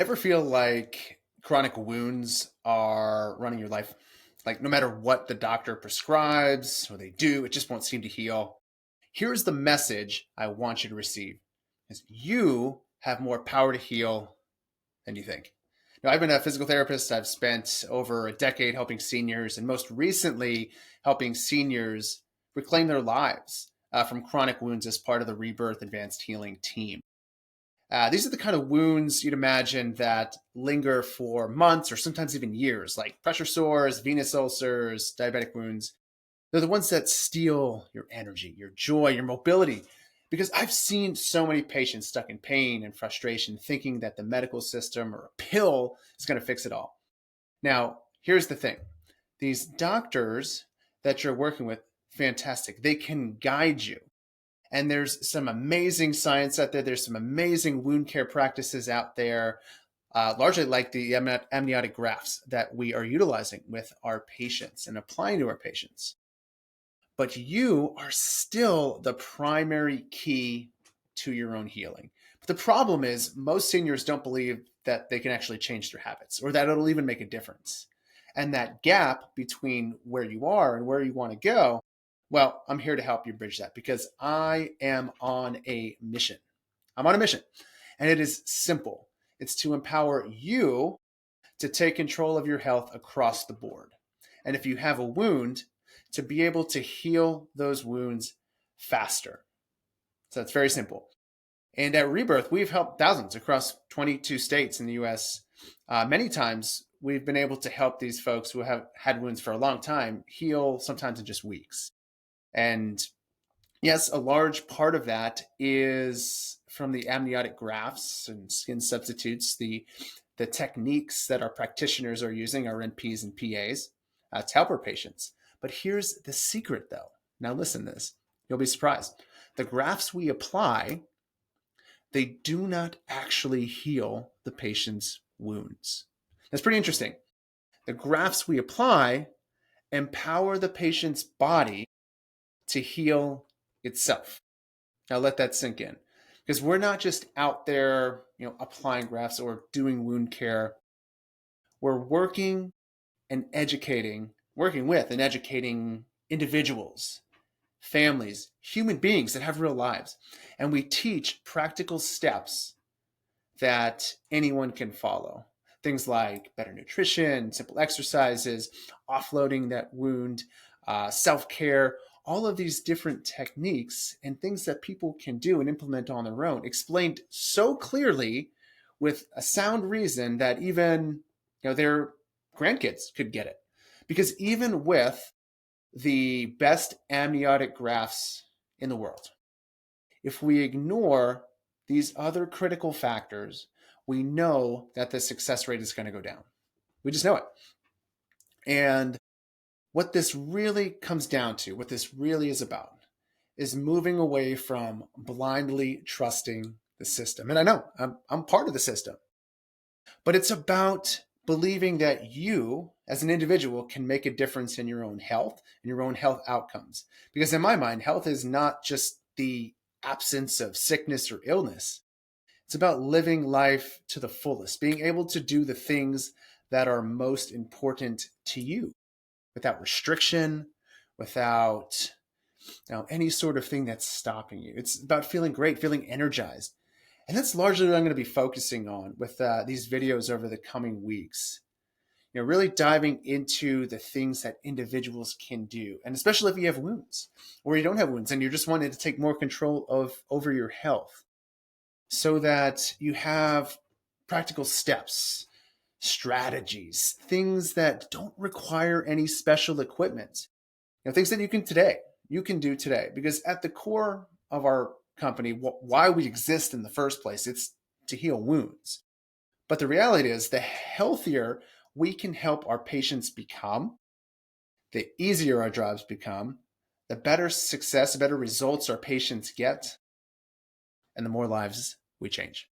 Ever feel like chronic wounds are running your life? Like no matter what the doctor prescribes or they do, it just won't seem to heal. Here's the message I want you to receive is you have more power to heal than you think. Now, I've been a physical therapist. I've spent over a decade helping seniors and most recently helping seniors reclaim their lives from chronic wounds as part of the Rebirth Advanced Healing team. These are the kind of wounds you'd imagine that linger for months or sometimes even years, like pressure sores, venous ulcers, diabetic wounds. They're the ones that steal your energy, your joy, your mobility. Because I've seen so many patients stuck in pain and frustration, thinking that the medical system or a pill is going to fix it all. Now, here's the thing these doctors that you're working with, fantastic. They can guide you, and there's some amazing science out there. There's some amazing wound care practices out there, largely like the amniotic grafts that we are utilizing with our patients and applying to our patients. But you are still the primary key to your own healing. But the problem is, most seniors don't believe that they can actually change their habits or that it'll even make a difference. And that gap between where you are and where you want to go, well, I'm here to help you bridge that because I am on a mission. I'm on a mission, and it is simple. It's to empower you to take control of your health across the board. And if you have a wound, to be able to heal those wounds faster. So it's very simple. And at Rebirth, we've helped thousands across 22 states in the US. Many times, we've been able to help these folks who have had wounds for a long time heal sometimes in just weeks. And yes, a large part of that is from the amniotic grafts and skin substitutes, the techniques that our practitioners are using, our NPs and PAs, to help our patients. But here's the secret, though. Now, listen to this. You'll be surprised. The grafts we apply, they do not actually heal the patient's wounds. That's pretty interesting. The grafts we apply empower the patient's body to heal itself. Now let that sink in. Because we're not just out there, applying grafts or doing wound care. We're working with and educating individuals, families, human beings that have real lives. And we teach practical steps that anyone can follow. Things like better nutrition, simple exercises, offloading that wound, self-care, all of these different techniques and things that people can do and implement on their own, explained so clearly with a sound reason that even their grandkids could get it. Because even with the best amniotic grafts in the world, if we ignore these other critical factors, we know that the success rate is going to go down. We just know it. And what this really comes down to, what this really is about, is moving away from blindly trusting the system. And I know I'm part of the system, but it's about believing that you, as an individual, can make a difference in your own health and your own health outcomes. Because in my mind, health is not just the absence of sickness or illness. It's about living life to the fullest, being able to do the things that are most important to you without restriction, without any sort of thing that's stopping you. It's about feeling great, feeling energized. And that's largely what I'm going to be focusing on with these videos over the coming weeks. Really diving into the things that individuals can do. And especially if you have wounds or you don't have wounds and you're just wanting to take more control over your health so that you have practical steps, strategies, things that don't require any special equipment. Things that you can do today. Because at the core of our company, why we exist in the first place, it's to heal wounds. But the reality is, the healthier we can help our patients become, the easier our jobs become, the better success, the better results our patients get, and the more lives we change.